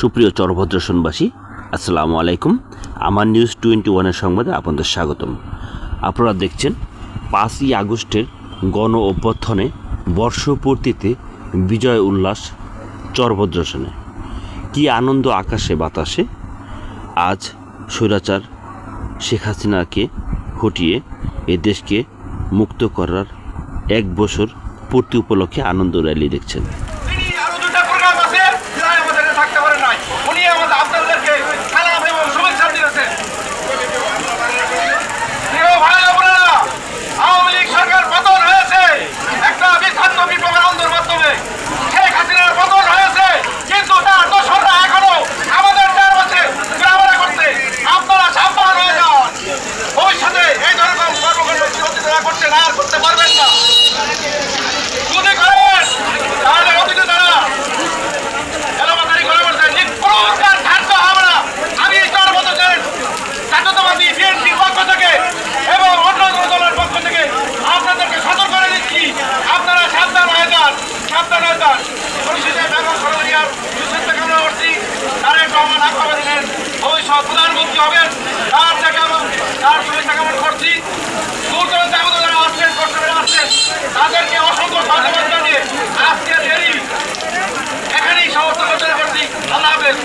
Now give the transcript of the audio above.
সুপ্রিয় চরভদ্রসনবাসী, আসসালামু আলাইকুম। আমার নিউজ 21-এর সংবাদে আপনাদের স্বাগতম। আপনারা দেখছেন 5ই আগস্টের গণ অভ্যুত্থানে বর্ষপূর্তিতে বিজয় উল্লাস চরভদ্রসনে। কী আনন্দ আকাশে বাতাসে। আজ স্বৈরাচার শেখ হাসিনাকে হটিয়ে এ দেশকে মুক্ত করার 1 বছর পূর্তি উপলক্ষে আনন্দ র্যালি দেখছেন। প্রধানমন্ত্রী হবেন তার শুভেচ্ছা কামনা করছি। দূর দূরান্তে আমাদের যারা আসছেন, কষ্ট করে আসছেন, তাদেরকে অসংখ্য ধন্যবাদ জানিয়ে আজকে দেরি এখানেই সমস্ত ঘোষণা করছি। আল্লাহ হাফেজ।